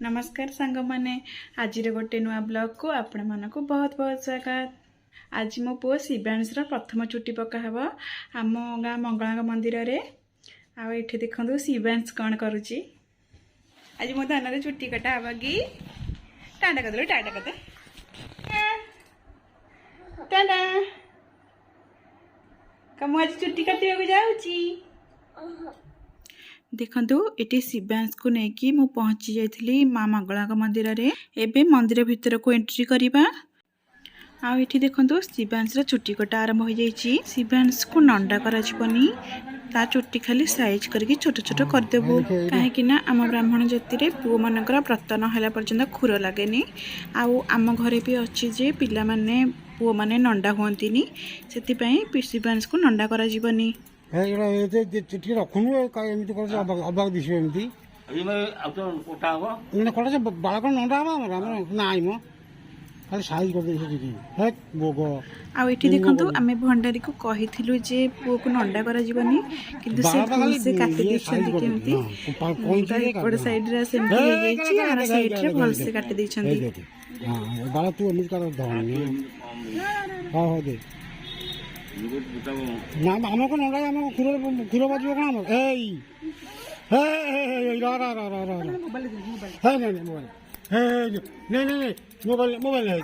नमस्कार सांग मैंने आज गोटे नुआ ब्लॉग को आपण मानक बहुत बहुत स्वागत। आज मो पु शिवांश प्रथम चुट्टी पकाहब आम गाँ मंगला मंदिर रे। आठी देखु शिवांश कौन करुच्ची। आज मो धन चुट्टी कटा हब कि टाटा करदे टाटा करदे टाटा कम आज चुट्टी काटा जाऊँगी। देखंतु एटी शिवांश को लेकिन मु पहुँची जाइली माँ मंगला मंदिर रे। एबे मंदिर भितर को एंट्री करिबा। आ एठी देखंतु शिवांश चुट्टी कटा आरंभ हो जाइछि। शिवांश को नंडा करा जिवनी, ता चुट्टी खाली साइज करके छोट छोट कर देबो। काहे कि ना आम ब्राह्मण जाति रे पुओ मानकर व्रत न होला पर्यंत खुर लागेनी। आउ आम घरे भी अछि जे पिला माने पुओ माने नंडा हुअंतिनी, सेति पई शिवांश को नंडा करा जिवनी। चिट्ठी रखुनु अबाक दिश एमती बालक नंडा नाई मो खाली साइज कर भोग। आठी देखु आम भंडारी को कही जे पुओ को नंडा करा जिवनी, किंतु से काटी देछंती केमती एपड़ साइड रे सेमती हो जाइछि, आर साइड रे भल से काटी देछंती। हां बाला तू एमती कर धरनी। हां हो दे ना आम को नंडा आम खुर बाजो कौन मोबाइल मोबाइल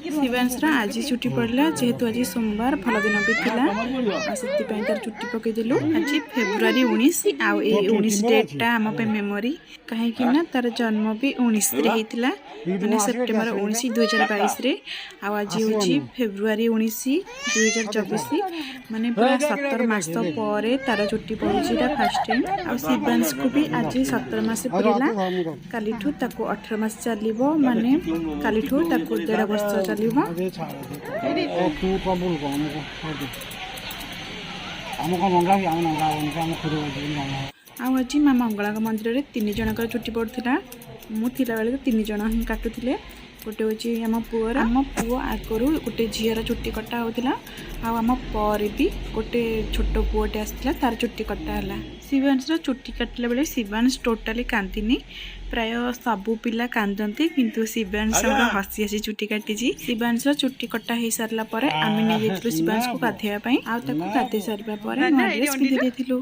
शिवांश आज छुट्टी पड़ला जेहेतु आज सोमवार भल दिन भी था से तार छुट्टी पकईदेलु। आज फेब्रुआरी 19 आउ 19 डेटा आम मेमोरी कहीं तार जन्म भी 19 होता मैंने सेप्टेम्बर 19 2022 रे। आज हूँ फेब्रुआरी 19 2024 माने पूरा 17 मास पर तार छुट्टी पड़ी फास्ट टाइम। आ शिवांश को भी आज 17 मास पूरा काली 18 मास चलो माने काली 1.5 वर्ष चलो। आज माँ मंगला मंदिर में 3 जनकर छुट्टी पड़ता। मुझे बेले 3 जन ही काटुले। गोटे हूँ आम पुअर आम पुओ आगु गोटे झीर छुट्टी कटा होता। आम पर भी गोटे छोट पुओटे आसाला तार छुट्टी कटाला। शिवांश छुट्टी काटिला बेले शिवांश टोटाली कांदिनी। प्राय सबू पिला कांदती किंतु शिवांश हसी हसी छुट्टी काटी। शिवांश छुट्टी कटा हो सारा पर आम नहीं जाइलु शिवांश को गाधेवाई। गाधे सारा पर ड्रेस पिंधि देथिलु।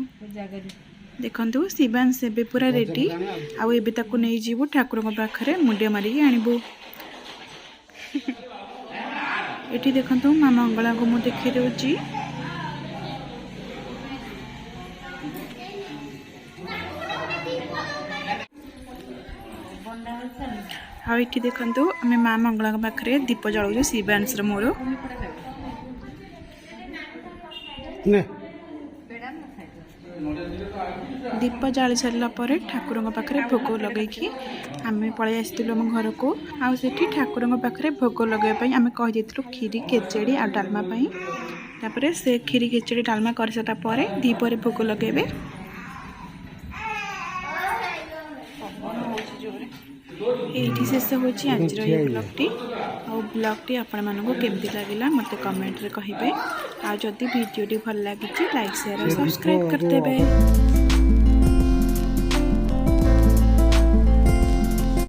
देखंतु शिवांश एबे पूरा रेडी। आउ एबे ताकू नहीं जीवु ठाकुर पाखरे मुंडे मारिकी आनिबु। एठी देखंतु माँ मंगला को मु देखि देउची। हाँ ये देखु आम माँ मंगला पाखे दीप जलाऊ शिवांश मोर। दीप जाली सारापर ठाकुर पाखे भोग लगे आम पलि आसलु आम घर को। आठी ठाकुर पाखे भोग लगे आम कही खीरी खेचेड़ी आ डालमा तापर से खीरी खेचेड़ी डालमा कर सारापर दीपर भोग लगे। ये शेष हो आज ब्लॉगटी आपण मानक केमती लगिला मते कमेंट रे कहिबे। आ जदि वीडियोटी भल लागिछि लाइक शेयर और सब्सक्राइब करदेबे।